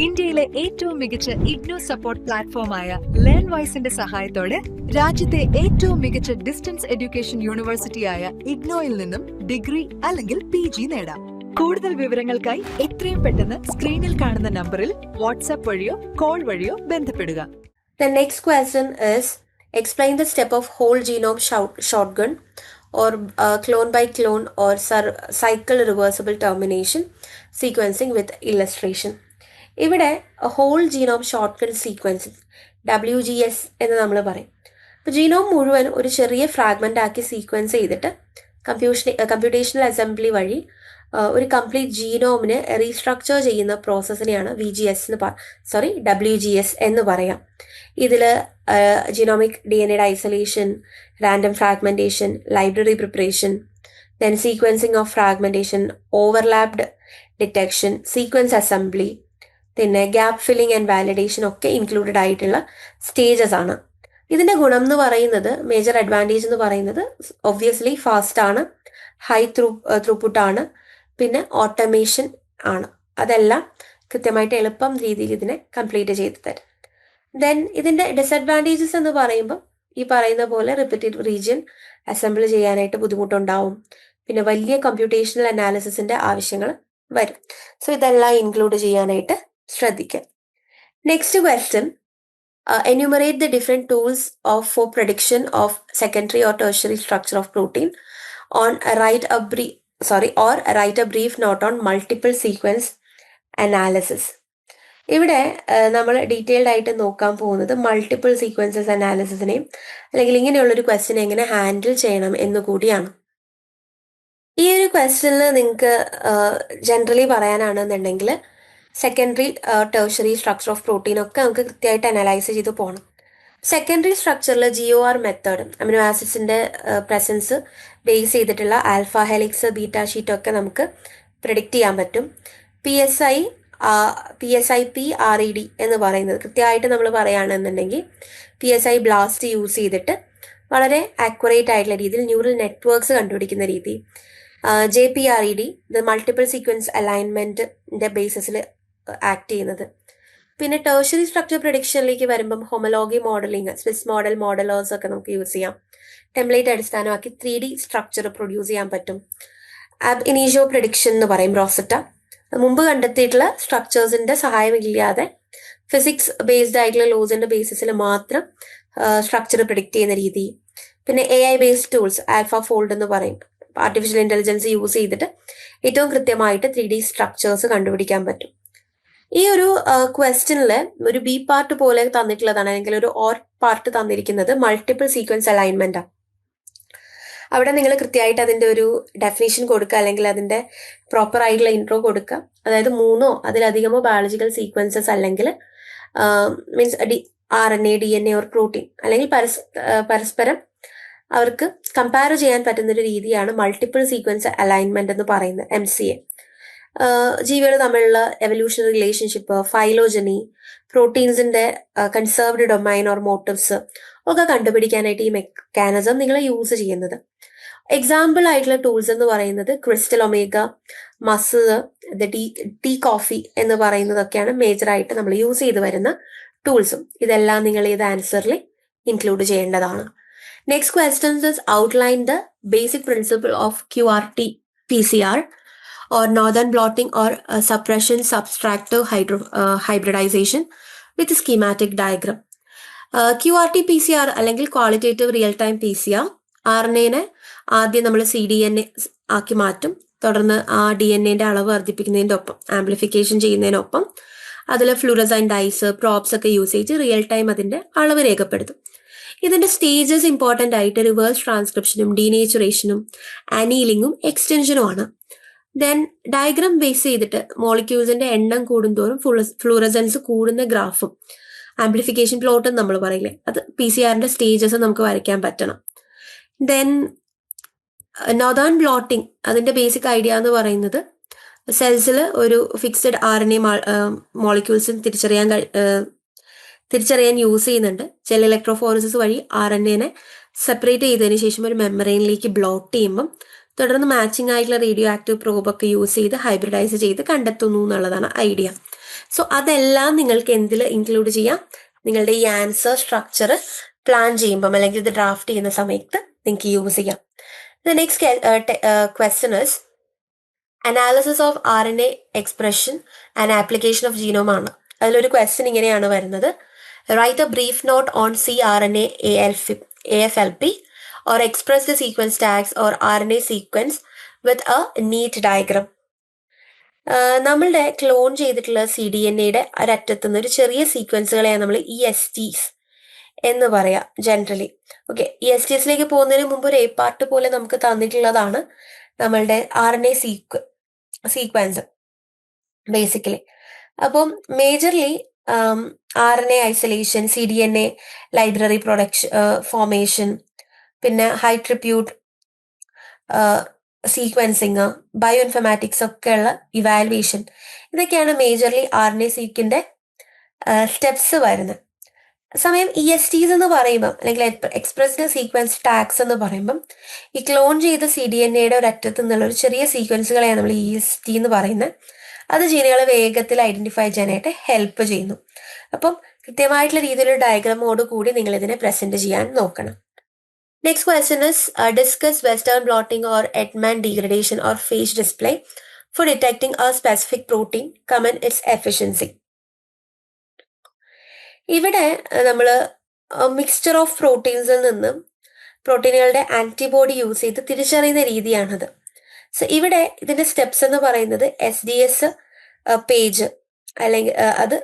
ഇന്ത്യയിലെ ഏറ്റവും മികച്ച ഇഗ്നോ സപ്പോർട്ട് പ്ലാറ്റ്ഫോമായ ലേൺവൈസിന്റെ സഹായത്തോടെ രാജ്യത്തെ ഏറ്റവും മികച്ച ഡിസ്റ്റൻസ് എഡ്യൂക്കേഷൻ യൂണിവേഴ്സിറ്റിയായ ഇഗ്നോയിൽ നിന്നും ഡിഗ്രി അല്ലെങ്കിൽ PG നേടാം. കൂടുതൽ വിവരങ്ങൾക്കായി എത്രയും പെട്ടെന്ന് സ്ക്രീനിൽ കാണുന്ന നമ്പറിൽ വാട്സ്ആപ്പ് വഴിയോ കോൾ വഴിയോ ബന്ധപ്പെടുക. The next question is, explain the step of whole genome shotgun or clone by clone or cycle reversible termination sequencing with illustration. ഇവിടെ whole genome shortcut sequence, WGS എന്ന് നമ്മൾ പറയും. അപ്പോൾ ജീനോം മുഴുവൻ ഒരു ചെറിയ ഫ്രാഗ്മെന്റ് ആക്കി സീക്വൻസ് ചെയ്തിട്ട് കമ്പ്യൂട്ടേഷണൽ അസംബ്ലി വഴി ഒരു കംപ്ലീറ്റ് ജീനോമിനെ റീസ്ട്രക്ചർ ചെയ്യുന്ന പ്രോസസ്സിനെയാണ് WGS എന്ന് പറയാം. ഇതിൽ genomic DNA isolation, random fragmentation, library preparation, then sequencing of fragmentation, overlapped detection, sequence assembly, പിന്നെ ഗ്യാപ്പ് ഫില്ലിംഗ് ആൻഡ് വാലിഡേഷൻ ഒക്കെ ഇൻക്ലൂഡഡ് ആയിട്ടുള്ള സ്റ്റേജസ് ആണ്. ഇതിന്റെ ഗുണം എന്ന് പറയുന്നത്, മേജർ അഡ്വാൻറ്റേജ് എന്ന് പറയുന്നത് ഒബ്വിയസ്ലി ഫാസ്റ്റ് ആണ്, ഹൈ ത്രൂപുട്ട് ആണ്, പിന്നെ ഓട്ടോമേഷൻ ആണ്. അതെല്ലാം കൃത്യമായിട്ട് എളുപ്പം രീതിയിൽ ഇതിനെ കംപ്ലീറ്റ് ചെയ്ത് തരും. ദെൻ ഇതിന്റെ ഡിസഡ്വാൻറ്റേജസ് എന്ന് പറയുമ്പോൾ ഈ പറയുന്ന പോലെ റിപ്പീറ്റഡ് റീജിയൻ അസംബിൾ ചെയ്യാനായിട്ട് ബുദ്ധിമുട്ടുണ്ടാവും. പിന്നെ വലിയ കമ്പ്യൂട്ടേഷണൽ അനാലിസിസിന്റെ ആവശ്യങ്ങൾ വരും. സോ ഇതെല്ലാം ഇൻക്ലൂഡ് ചെയ്യാനായിട്ട് ശ്രദ്ധിക്കുക. Next question, enumerate the different tools for prediction of secondary or tertiary structure of protein or write a brief note on multiple sequence analysis. ഇവിടെ നമ്മൾ ഡീറ്റെയിൽഡ് ആയിട്ട് നോക്കാൻ പോകുന്നത് മൾട്ടിപ്പിൾ സീക്വൻസസ് അനാലിസിസിനെയും അല്ലെങ്കിൽ ഇങ്ങനെയുള്ളൊരു ക്വസ്റ്റ്യൻ എങ്ങനെ ഹാൻഡിൽ ചെയ്യണം എന്നുകൂടിയാണ്. ഈ ഒരു ക്വസ്റ്റ്യനിൽ നിങ്ങൾക്ക് ജനറലി പറയാനാണെന്നുണ്ടെങ്കിൽ secondary tertiary structure of protein ഒക്കെ നമുക്ക് കൃത്യമായിട്ട് അനലൈസ് ചെയ്ത് പോകണം. സെക്കൻഡറി സ്ട്രക്ചറിൽ GOR മെത്തേഡ്, അമിനോ ആസിഡ്സിന്റെ പ്രസൻസ് ബേസ് ചെയ്തിട്ടുള്ള ആൽഫ ഹെലിക്സ്, ബീറ്റ ഷീറ്റ് ഒക്കെ നമുക്ക് പ്രിഡിക്റ്റ് ചെയ്യാൻ പറ്റും. PSIP RED എന്ന് പറയുന്നത് കൃത്യമായിട്ട് നമ്മൾ പറയുകയാണെന്നുണ്ടെങ്കിൽ PSI ബ്ലാസ്റ്റ് യൂസ് ചെയ്തിട്ട് വളരെ ആക്യുറേറ്റ് ആയിട്ടുള്ള രീതിയിൽ ന്യൂറൽ നെറ്റ്വർക്ക്സ് കണ്ടുപിടിക്കുന്ന രീതി. JPRED ഇത് മൾട്ടിപ്പിൾ സീക്വൻസ് അലൈൻമെന്റിന്റെ ബേസിസിൽ ആക്ട് ചെയ്യുന്നത്. പിന്നെ ടേർഷറി സ്ട്രക്ചർ പ്രഡിക്ഷനിലേക്ക് വരുമ്പം ഹോമോലോഗി മോഡലിംഗ്, സ്വിസ് മോഡലേഴ്സ് ഒക്കെ നമുക്ക് യൂസ് ചെയ്യാം. ടെംപ്ലേറ്റ് അടിസ്ഥാനമാക്കി 3D സ്ട്രക്ചർ പ്രൊഡ്യൂസ് ചെയ്യാൻ പറ്റും. അബ് ഇനീഷ്യോ പ്രഡിക്ഷൻ എന്ന് പറയും, റോസറ്റ. മുമ്പ് കണ്ടെത്തിയിട്ടുള്ള സ്ട്രക്ചേഴ്സിന്റെ സഹായമില്ലാതെ ഫിസിക്സ് ബേസ്ഡ് ആയിട്ടുള്ള ലോസിന്റെ ബേസിസിൽ മാത്രം സ്ട്രക്ചർ പ്രിഡിക്റ്റ് ചെയ്യുന്ന രീതി. പിന്നെ AI based tools, alpha fold എന്ന് പറയും, ആർട്ടിഫിഷ്യൽ ഇന്റലിജൻസ് യൂസ് ചെയ്തിട്ട് ഏറ്റവും കൃത്യമായിട്ട് 3D സ്ട്രക്ചേഴ്സ് കണ്ടുപിടിക്കാൻ പറ്റും. ഈ ഒരു ക്വസ്റ്റ്യനിൽ ഒരു B പാർട്ട് പോലെ തന്നിട്ടുള്ളതാണ്, അല്ലെങ്കിൽ ഒരു OR പാർട്ട് തന്നിരിക്കുന്നത് മൾട്ടിപ്പിൾ സീക്വൻസ് അലൈൻമെന്റ് ആണ്. അവിടെ നിങ്ങൾ കൃത്യമായിട്ട് അതിന്റെ ഒരു ഡെഫിനേഷൻ കൊടുക്കുക, അല്ലെങ്കിൽ അതിന്റെ പ്രോപ്പർ ആയിട്ടുള്ള ഇൻട്രോ കൊടുക്കുക. അതായത് 3 അതിലധികമോ ബയോളജിക്കൽ സീക്വൻസസ് അല്ലെങ്കിൽ means RNA, DNA or protein അല്ലെങ്കിൽ പരസ്പരം അവർക്ക് കമ്പയർ ചെയ്യാൻ പറ്റുന്ന ഒരു രീതിയാണ് മൾട്ടിപ്പിൾ സീക്വൻസ് അലൈൻമെന്റ് എന്ന് പറയുന്നത്, MCA. ജീവികൾ തമ്മിലുള്ള എവല്യൂഷണറി റിലേഷൻഷിപ്പ്, ഫൈലോജനി, പ്രോട്ടീൻസിന്റെ കൺസേർവ്ഡ് ഡൊമൈൻ ഓർ മോട്ടീവ്സ് ഒക്കെ കണ്ടുപിടിക്കാനായിട്ട് ഈ മെക്കാനിസം നിങ്ങൾ യൂസ് ചെയ്യുന്നത്. എക്സാമ്പിൾ ആയിട്ടുള്ള ടൂൾസ് എന്ന് പറയുന്നത് ക്രിസ്റ്റൽ ഒമേഗ, മസ്, ടീ കോഫി എന്ന് പറയുന്നതൊക്കെയാണ് മേജറായിട്ട് നമ്മൾ യൂസ് ചെയ്ത് വരുന്ന ടൂൾസും. ഇതെല്ലാം നിങ്ങൾ ഇത് ആൻസറിൽ ഇൻക്ലൂഡ് ചെയ്യേണ്ടതാണ്. Next questions is outline the basic principle of QRT-PCR or northern blotting or suppression subtractive hybridization with schematic diagram. QRT-PCR അല്ലെങ്കിൽ ക്വാളിറ്റേറ്റീവ് റിയൽ ടൈം PCR RNA-നെ ആദ്യം നമ്മൾ cDNA ആക്കി മാറ്റും. തുടർന്ന് ആ DNA-ന്റെ അളവ് വർദ്ധിപ്പിക്കുന്നതിൻ്റെ ഒപ്പം ആംപ്ലിഫിക്കേഷൻ ചെയ്യുന്നതിനൊപ്പം അതിൽ ഫ്ലൂറസൈൻ ഡൈസ് പ്രോബ്സ് ഒക്കെ യൂസ് ചെയ്ത് റിയൽ ടൈം അതിൻ്റെ അളവ് രേഖപ്പെടുത്തും. ഇതിൻ്റെ സ്റ്റേജസ് ഇമ്പോർട്ടൻ്റ് ആയിട്ട് റിവേഴ്സ് ട്രാൻസ്ക്രിപ്ഷനും ഡീനേച്ചുറേഷനും അനീലിങ്ങും എക്സ്റ്റൻഷനുമാണ്. ദെൻ ഡയഗ്രാം ബേസ് ചെയ്തിട്ട് മോളിക്യൂൾസിന്റെ എണ്ണം കൂടുന്തോറും ഫ്ലൂറസൻസ് കൂടുന്ന ഗ്രാഫും ആംപ്ലിഫിക്കേഷൻ പ്ലോട്ടും നമ്മൾ പറയില്ലേ, അത് PCR-ന്റെ സ്റ്റേജസ് നമുക്ക് വരയ്ക്കാൻ പറ്റണം. ദെൻ നോർത്തേൺ ബ്ലോട്ടിംഗ്, അതിന്റെ ബേസിക് ഐഡിയ എന്ന് പറയുന്നത് സെൽസിൽ ഒരു ഫിക്സഡ് RNA മോളിക്യൂൾസ് തിരിച്ചറിയാൻ യൂസ് ചെയ്യുന്നുണ്ട്. സെൽ ഇലക്ട്രോഫോറസിസ് വഴി RNA-നെ സെപ്പറേറ്റ് ചെയ്തതിന് ശേഷം ഒരു മെമ്മറൈനിലേക്ക് ബ്ലോട്ട് ചെയ്യുമ്പം തുടർന്ന് മാച്ചിങ് ആയിട്ടുള്ള റേഡിയോ ആക്റ്റീവ് പ്രോബൊക്കെ യൂസ് ചെയ്ത് ഹൈബ്രിഡൈസ് ചെയ്ത് കണ്ടെത്തുന്നു എന്നുള്ളതാണ് ഐഡിയ. സോ അതെല്ലാം നിങ്ങൾക്ക് എന്തിൽ ഇൻക്ലൂഡ് ചെയ്യാം? നിങ്ങളുടെ ഈ ആൻസർ സ്ട്രക്ചർ പ്ലാൻ ചെയ്യുമ്പം അല്ലെങ്കിൽ ഇത് ഡ്രാഫ്റ്റ് ചെയ്യുന്ന സമയത്ത് നിങ്ങൾക്ക് യൂസ് ചെയ്യാം. The next question is analysis of RNA expression and application of genome ആണ്. അതിലൊരു ക്വസ്റ്റ്യൻ ഇങ്ങനെയാണ് വരുന്നത്: write a brief not on cRNA AFLP or express the sequence tags or RNA sequence with a neat diagram. നമ്മളുടെ clone ചെയ്തിട്ടുള്ള cDNA-യുടെ ഒരറ്റത്തുനിന്ന് ഒരു ചെറിയ സീക്വൻസുകളെയാണ് നമ്മൾ ESTs എന്ന് പറയാം ജനറലി. ഓക്കെ, ESTസിലേക്ക് പോകുന്നതിന് മുമ്പ് ഒരു A പാർട്ട് പോലെ നമുക്ക് തന്നിട്ടുള്ളതാണ് നമ്മളുടെ RNA സീക്വൻസ് ബേസിക്കലി. അപ്പം majorly RNA isolation, cDNA library formation, പിന്നെ high throughput sequencing, bioinformatics ഒക്കെയുള്ള ഇവാലുവേഷൻ, ഇതൊക്കെയാണ് മേജർലി RNA സീക്കിന്റെ സ്റ്റെപ്സ് വരുന്നത്. സമയം ESTs എന്ന് പറയുമ്പം അല്ലെങ്കിൽ എക്സ്പ്രസ്ഡ് സീക്വൻസ് ടാഗ്സ് എന്ന് പറയുമ്പം ഈ ക്ലോൺ ചെയ്ത cDNA-യുടെ ഒരറ്റത്തു നിന്നുള്ള ഒരു ചെറിയ സീക്വൻസുകളെയാണ് നമ്മൾ EST എന്ന് പറയുന്നത്. അത് ജീനുകളെ വേഗത്തിൽ ഐഡന്റിഫൈ ചെയ്യാനായിട്ട് ഹെൽപ്പ് ചെയ്യുന്നു. അപ്പം കൃത്യമായിട്ടുള്ള രീതിയിലുള്ള ഡയഗ്രാമോട് കൂടി നിങ്ങൾ ഇതിനെ പ്രസന്റ് ചെയ്യാൻ നോക്കണം. Next question is discuss Western blotting or Edman degradation or phage display for detecting a specific protein. Comment its efficiency. ഇവിടെ നമ്മൾ മിക്സ്ചർ ഓഫ് പ്രോട്ടീൻസിൽ നിന്നും പ്രോട്ടീനുകളുടെ ആന്റിബോഡി യൂസ് ചെയ്ത് തിരിച്ചറിയുന്ന രീതിയാണത്. സോ ഇവിടെ ഇതിന്റെ സ്റ്റെപ്സ് എന്ന് പറയുന്നത് SDS പേജ് അല്ലെങ്കിൽ അത്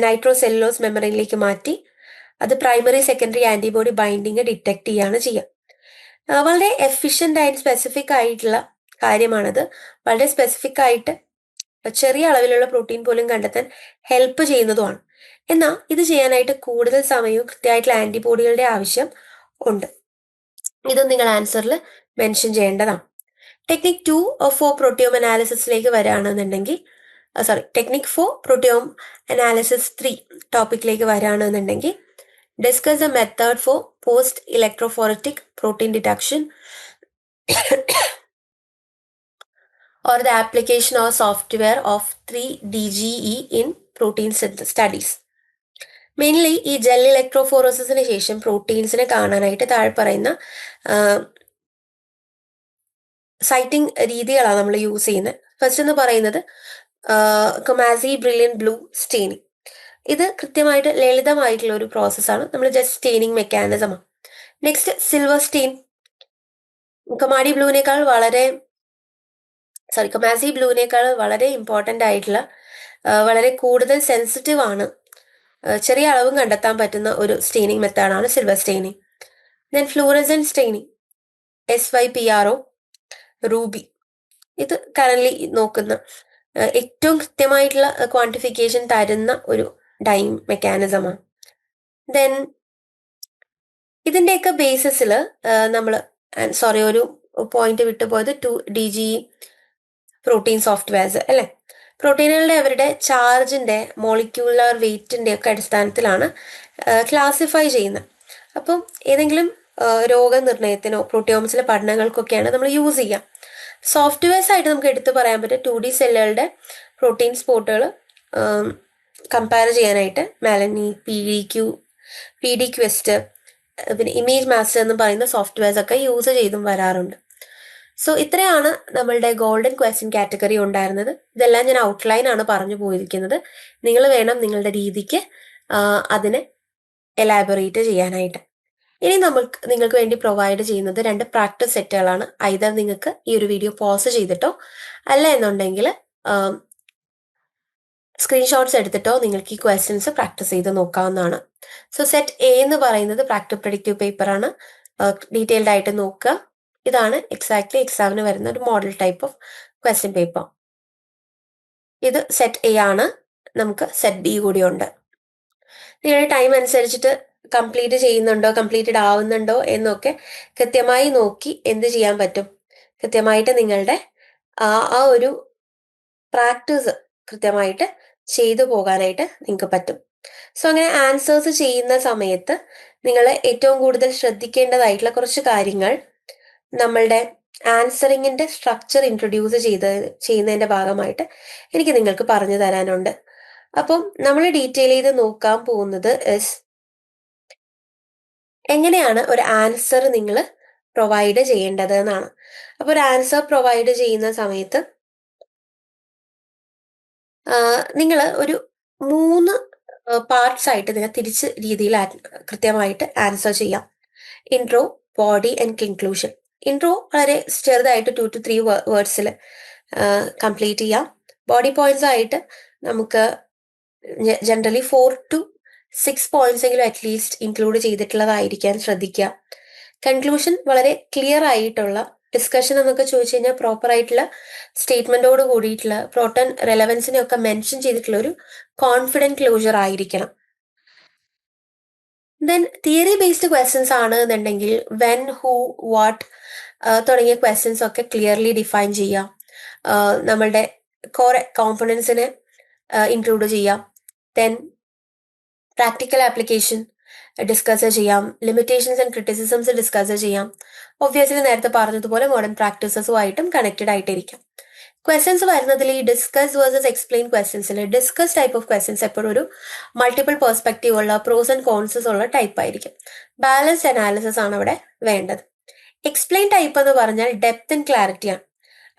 നൈട്രോസെല്ലുലോസ് മെമ്മറിയിലേക്ക് മാറ്റി അത് primary secondary antibody binding detect ചെയ്യാണ് ചെയ്യുക. വളരെ എഫിഷ്യൻ്റ് ആയിട്ട് സ്പെസിഫിക് ആയിട്ടുള്ള കാര്യമാണത്. വളരെ സ്പെസിഫിക് ആയിട്ട് ചെറിയ അളവിലുള്ള പ്രോട്ടീൻ പോലും കണ്ടെത്താൻ ഹെൽപ്പ് ചെയ്യുന്നതുമാണ്. എന്നാൽ ഇത് ചെയ്യാനായിട്ട് കൂടുതൽ സമയവും കൃത്യമായിട്ടുള്ള ആന്റിബോഡികളുടെ ആവശ്യം ഉണ്ട്. ഇതും നിങ്ങൾ ആൻസറിൽ മെൻഷൻ ചെയ്യേണ്ടതാണ്. ടെക്നിക് 2 ഫോർ പ്രോട്ടിയോം അനാലിസിസിലേക്ക് വരികയാണെന്നുണ്ടെങ്കിൽ ടെക്നിക് 4 പ്രോട്ടിയോം അനാലിസിസ് 3 ടോപ്പിക്കിലേക്ക് വരികയാണെന്നുണ്ടെങ്കിൽ discuss the method for post-electrophoretic protein detection or the application or software of 3DGE in protein studies. Mainly ഈ ജെൽ ഇലക്ട്രോഫോറസിന് ശേഷം പ്രോട്ടീൻസിനെ കാണാനായിട്ട് താഴെ പറയുന്ന സൈറ്റിംഗ് രീതികളാണ് നമ്മൾ യൂസ് ചെയ്യുന്നത്. ഫസ്റ്റ് എന്ന് പറയുന്നത് കൊമാസി ബ്രില്യൻ ബ്ലൂ സ്റ്റെയിനിങ്. ഇത് കൃത്യമായിട്ട് ലളിതമായിട്ടുള്ള ഒരു പ്രോസസ്സാണ്. നമ്മൾ ജസ്റ്റ് സ്റ്റെയിനിങ് മെക്കാനിസമാണ്. Next silver stain. കൊമാസി ബ്ലൂവിനേക്കാൾ വളരെ ഇമ്പോർട്ടൻ്റ് ആയിട്ടുള്ള വളരെ കൂടുതൽ സെൻസിറ്റീവ് ആണ്, ചെറിയ അളവും കണ്ടെത്താൻ പറ്റുന്ന ഒരു സ്റ്റെയിനിങ് മെത്തേഡാണ് silver staining. Then fluorescent staining SYPRO, Ruby. ഇത് കറൻലി നോക്കുന്ന ഏറ്റവും കൃത്യമായിട്ടുള്ള ക്വാണ്ടിഫിക്കേഷൻ തരുന്ന ഒരു ഡൈയിങ് മെക്കാനിസമാണ്. ദെൻ ഇതിൻ്റെയൊക്കെ ബേസിസിൽ നമ്മൾ ഒരു പോയിന്റ് വിട്ടുപോയത് 2DGE പ്രോട്ടീൻ സോഫ്റ്റ്വെയർസ് അല്ലേ. പ്രോട്ടീനുകളുടെ അവരുടെ ചാർജിൻ്റെ മോളിക്യൂലർ വെയ്റ്റിൻ്റെ ഒക്കെ അടിസ്ഥാനത്തിലാണ് ക്ലാസിഫൈ ചെയ്യുന്നത്. അപ്പം ഏതെങ്കിലും രോഗനിർണയത്തിനോ പ്രോട്ടിയോംസിലെ പഠനങ്ങൾക്കൊക്കെയാണ് നമ്മൾ യൂസ് ചെയ്യുക. സോഫ്റ്റ്വെയർസ് ആയിട്ട് നമുക്ക് എടുത്തു പറയാൻ പറ്റും 2D സെല്ലുകളുടെ പ്രോട്ടീൻ സ്പോട്ടുകൾ കമ്പയർ ചെയ്യാനായിട്ട് മെലനി, പി ഡി ക്വസ്റ്റ്, പിന്നെ ഇമേജ് മാസ്റ്റർ എന്ന് പറയുന്ന സോഫ്റ്റ്വെയർസ് ഒക്കെ യൂസ് ചെയ്തും വരാറുണ്ട്. സോ ഇത്രയാണ് നമ്മളുടെ ഗോൾഡൻ ക്വസ്റ്റ്യൻ കാറ്റഗറി ഉണ്ടായിരുന്നത്. ഇതെല്ലാം ഞാൻ ഔട്ട്ലൈൻ ആണ് പറഞ്ഞു പോയിരിക്കുന്നത്. നിങ്ങൾ വേണം നിങ്ങളുടെ രീതിക്ക് അതിനെ എലാബറേറ്റ് ചെയ്യാനായിട്ട്. ഇനി നിങ്ങൾക്ക് വേണ്ടി പ്രൊവൈഡ് ചെയ്യുന്നത് 2 പ്രാക്ടീസ് സെറ്റുകളാണ്. ഐദർ നിങ്ങൾക്ക് ഈ ഒരു വീഡിയോ പോസ് ചെയ്തിട്ടോ അല്ല എന്നുണ്ടെങ്കിൽ സ്ക്രീൻഷോട്ട്സ് എടുത്തിട്ടോ നിങ്ങൾക്ക് ഈ ക്വസ്റ്റ്യൻസ് പ്രാക്ടീസ് ചെയ്ത് നോക്കാവുന്നതാണ്. സോ സെറ്റ് എ എന്ന് പറയുന്നത് പ്രാക്ടീസ് പ്രെഡിക്റ്റീവ് പേപ്പറാണ്. ഡീറ്റെയിൽഡ് ആയിട്ട് നോക്കുക. ഇതാണ് എക്സാക്ട്ലി എക്സാമിന് വരുന്ന ഒരു model type of question paper. ഇത് സെറ്റ് എ ആണ്. നമുക്ക് സെറ്റ് ബി കൂടി ഉണ്ട്. നിങ്ങളുടെ ടൈം അനുസരിച്ചിട്ട് കംപ്ലീറ്റഡ് ആവുന്നുണ്ടോ എന്നൊക്കെ കൃത്യമായി നോക്കി എന്ത് ചെയ്യാൻ പറ്റും, കൃത്യമായിട്ട് നിങ്ങളുടെ ആ ഒരു പ്രാക്ടീസ് കൃത്യമായിട്ട് ചെയ്തു പോകാനായിട്ട് നിങ്ങൾക്ക് പറ്റും. സോ അങ്ങനെ ആൻസേഴ്സ് ചെയ്യുന്ന സമയത്ത് നിങ്ങൾ ഏറ്റവും കൂടുതൽ ശ്രദ്ധിക്കേണ്ടതായിട്ടുള്ള കുറച്ച് കാര്യങ്ങൾ നമ്മളുടെ ആൻസറിങ്ങിന്റെ സ്ട്രക്ചർ ഇൻട്രൊഡ്യൂസ് ചെയ്യുന്നതിന്റെ ഭാഗമായിട്ട് എനിക്ക് നിങ്ങൾക്ക് പറഞ്ഞു തരാനുണ്ട്. അപ്പം നമ്മൾ ഡീറ്റെയിൽ ചെയ്ത് നോക്കാൻ പോകുന്നത് എങ്ങനെയാണ് ഒരു ആൻസർ നിങ്ങൾ പ്രൊവൈഡ് ചെയ്യേണ്ടത് എന്നാണ്. അപ്പോൾ ഒരു ആൻസർ പ്രൊവൈഡ് ചെയ്യുന്ന സമയത്ത് നിങ്ങൾ ഒരു 3 പാർട്സ് ആയിട്ട് നിങ്ങൾ തിരിച്ച് രീതിയിൽ കൃത്യമായിട്ട് ആൻസർ ചെയ്യാം. Intro, body and conclusion. Intro വളരെ ചെറുതായിട്ട് 2 to 3 വേർഡ്സിൽ കംപ്ലീറ്റ് ചെയ്യാം. ബോഡി പോയിന്റ്സ് ആയിട്ട് നമുക്ക് ജനറലി 4 to 6 പോയിന്റ്സ് എങ്കിലും അറ്റ്ലീസ്റ്റ് ഇൻക്ലൂഡ് ചെയ്തിട്ടുള്ളതായിരിക്കാൻ ശ്രദ്ധിക്കുക. കൺക്ലൂഷൻ വളരെ ക്ലിയർ ആയിട്ടുള്ള ഡിസ്കഷൻ എന്നൊക്കെ ചോദിച്ചു കഴിഞ്ഞാൽ പ്രോപ്പർ ആയിട്ടുള്ള സ്റ്റേറ്റ്മെന്റോട് കൂടിയിട്ടുള്ള പ്രോട്ടൺ റെലവൻസിനെ ഒക്കെ മെൻഷൻ ചെയ്തിട്ടുള്ള ഒരു കോൺഫിഡന്റ് ക്ലോഷർ ആയിരിക്കണം. ദെൻ തിയറി ബേസ്ഡ് ക്വസ്റ്റ്യൻസ് ആണ് എന്നുണ്ടെങ്കിൽ വെൻ, ഹൂ, വാട്ട് തുടങ്ങിയ ക്വസ്റ്റ്യൻസ് ഒക്കെ ക്ലിയർലി ഡിഫൈൻ ചെയ്യാം. നമ്മളുടെ കോർ കോമ്പണൻസിനെ ഇൻക്ലൂഡ് ചെയ്യാം. ദെൻ പ്രാക്ടിക്കൽ ആപ്ലിക്കേഷൻ ഡിസ്കസ് ചെയ്യാം. ലിമിറ്റേഷൻസ് ആൻഡ് ക്രിറ്റിസിസംസ് ഡിസ്കസ് ചെയ്യാം. ഒബ്വിയസ്ലി നേരത്തെ പറഞ്ഞതുപോലെ മോഡേൺ പ്രാക്ടീസസുമായിട്ടും കണക്റ്റഡ് ആയിട്ടിരിക്കാം. ക്വസ്റ്റ്യൻസ് വരുന്നതിൽ ഈ ഡിസ്കസ് വേഴ്സസ് എക്സ്പ്ലെയിൻ ക്വസ്റ്റ്യൻസിൽ ഡിസ്കസ് ടൈപ്പ് ഓഫ് ക്വസ്റ്റ്യൻസ് എപ്പോഴും ഒരു മൾട്ടിപ്പിൾ പെർസ്പെക്റ്റീവ് ഉള്ള പ്രോസ് ആൻഡ് കോൺസസ് ഉള്ള ടൈപ്പ് ആയിരിക്കും. ബാലൻസ്ഡ് അനാലിസിസ് ആണ് അവിടെ വേണ്ടത്. എക്സ്പ്ലെയിൻ ടൈപ്പ് എന്ന് പറഞ്ഞാൽ ഡെപ്ത് ആൻഡ് ക്ലാരിറ്റി ആണ്.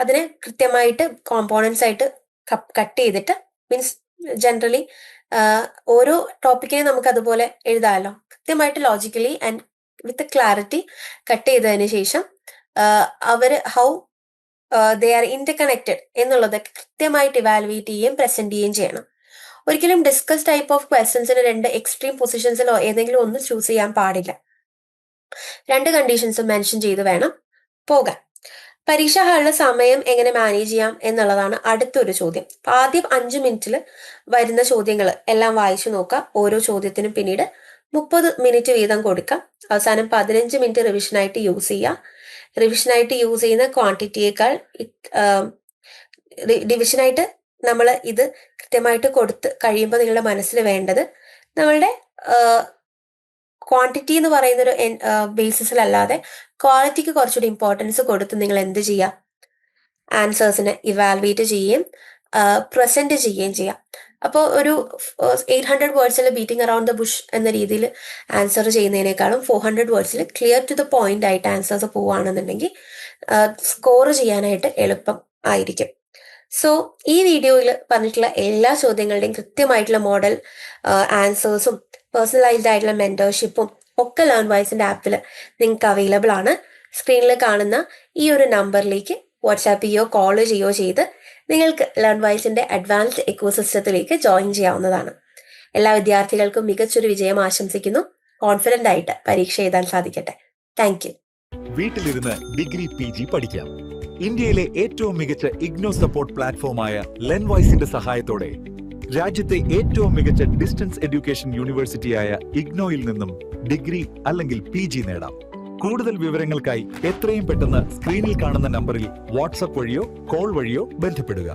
അതിനെ കൃത്യമായിട്ട് കോമ്പോണൻസ് ആയിട്ട് കട്ട് ചെയ്തിട്ട്, മീൻസ് ജനറലി ഓരോ ടോപ്പിക്കിനെ നമുക്ക് അതുപോലെ എഴുതാമല്ലോ. കൃത്യമായിട്ട് logically and with clarity cut ചെയ്തതിന് ശേഷം അവർ ഹൗ ദേ ആർ ഇന്റർകണക്റ്റഡ് എന്നുള്ളതൊക്കെ കൃത്യമായിട്ട് ഇവാലുവേറ്റ് ചെയ്യുകയും പ്രസന്റ് ചെയ്യുകയും ചെയ്യണം. ഒരിക്കലും ഡിസ്കസ് ടൈപ്പ് ഓഫ് ക്വസ്റ്റ്യൻസിന് 2 എക്സ്ട്രീം പൊസിഷൻസിലോ ഏതെങ്കിലും ഒന്ന് ചൂസ് ചെയ്യാൻ പാടില്ല. 2 കണ്ടീഷൻസും മെൻഷൻ ചെയ്ത് വേണം പോകാൻ. പരീക്ഷാ ഹാളിലെ സമയം എങ്ങനെ മാനേജ് ചെയ്യാം എന്നുള്ളതാണ് അടുത്തൊരു ചോദ്യം. ആദ്യം 5 മിനിറ്റിൽ വരുന്ന ചോദ്യങ്ങൾ എല്ലാം വായിച്ചു നോക്കാം. ഓരോ ചോദ്യത്തിനും പിന്നീട് 30 മിനിറ്റ് വീതം കൊടുക്കാം. അവസാനം 15 മിനിറ്റ് റിവിഷനായിട്ട് യൂസ് ചെയ്യാം. റിവിഷനായിട്ട് യൂസ് ചെയ്യുന്ന ക്വാണ്ടിറ്റിയേക്കാൾ ഡിവിഷനായിട്ട് നമ്മൾ ഇത് കൃത്യമായിട്ട് കൊടുത്ത് കഴിയുമ്പോൾ നിങ്ങളുടെ മനസ്സിൽ വേണ്ടത് നമ്മളുടെ ക്വാണ്ടിറ്റി എന്ന് പറയുന്ന ഒരു ബേസിസിലല്ലാതെ ക്വാളിറ്റിക്ക് കുറച്ചുകൂടി ഇമ്പോർട്ടൻസ് കൊടുത്ത് നിങ്ങൾ എന്ത് ചെയ്യാം, ആൻസേഴ്സിനെ ഇവാലുവേറ്റ് ചെയ്യുകയും പ്രസന്റ് ചെയ്യുകയും ചെയ്യാം. അപ്പോൾ ഒരു 800 വേർഡ്സിൽ ബീറ്റിംഗ് അറൌണ്ട് ദ ബുഷ് എന്ന രീതിയിൽ ആൻസർ ചെയ്യുന്നതിനേക്കാളും 400 വേർഡ്സിൽ ക്ലിയർ ടു ദ പോയിന്റ് ആയിട്ട് ആൻസേഴ്സ് പോവുകയാണെന്നുണ്ടെങ്കിൽ സ്കോർ ചെയ്യാനായിട്ട് എളുപ്പം ആയിരിക്കും. സോ ഈ വീഡിയോയിൽ പറഞ്ഞിട്ടുള്ള എല്ലാ ചോദ്യങ്ങളുടെയും കൃത്യമായിട്ടുള്ള മോഡൽ ആൻസേഴ്സും പേഴ്സണലൈസ്ഡ് ആയിട്ടുള്ള മെന്റർഷിപ്പും ഒക്കെ ലേൺവൈസിന്റെ ആപ്പിൽ നിങ്ങൾക്ക് അവൈലബിൾ ആണ്. സ്ക്രീനിൽ കാണുന്ന ഈ ഒരു നമ്പറിലേക്ക് വാട്സാപ്പ് ചെയ്യോ കോൾ ചെയ്യോ ചെയ്ത് നിങ്ങൾക്ക് ലേൺവൈസിന്റെ അഡ്വാൻസ്ഡ് എക്കോസിസ്റ്റത്തിലേക്ക് ജോയിൻ ചെയ്യാവുന്നതാണ്. എല്ലാ വിദ്യാർത്ഥികൾക്കും മികച്ചൊരു വിജയം ആശംസിക്കുന്നു. കോൺഫിഡന്റ് ആയിട്ട് പരീക്ഷ എഴുതാൻ സാധിക്കട്ടെ. Thank you. വീട്ടിലിരുന്ന് ഡിഗ്രി PG പഠിക്കാം. ഇന്ത്യയിലെ ഏറ്റവും മികച്ച ഇഗ്നോ സപ്പോർട്ട് പ്ലാറ്റ്ഫോമായ ലെൻവോയ്സിന്റെ സഹായത്തോടെ രാജ്യത്തെ ഏറ്റവും മികച്ച ഡിസ്റ്റൻസ് എഡ്യൂക്കേഷൻ യൂണിവേഴ്സിറ്റിയായ ഇഗ്നോയിൽ നിന്നും ഡിഗ്രി അല്ലെങ്കിൽ PG നേടാം. കൂടുതൽ വിവരങ്ങൾക്കായി എത്രയും പെട്ടെന്ന് സ്ക്രീനിൽ കാണുന്ന നമ്പറിൽ വാട്സ്ആപ്പ് വഴിയോ കോൾ വഴിയോ ബന്ധപ്പെടുക.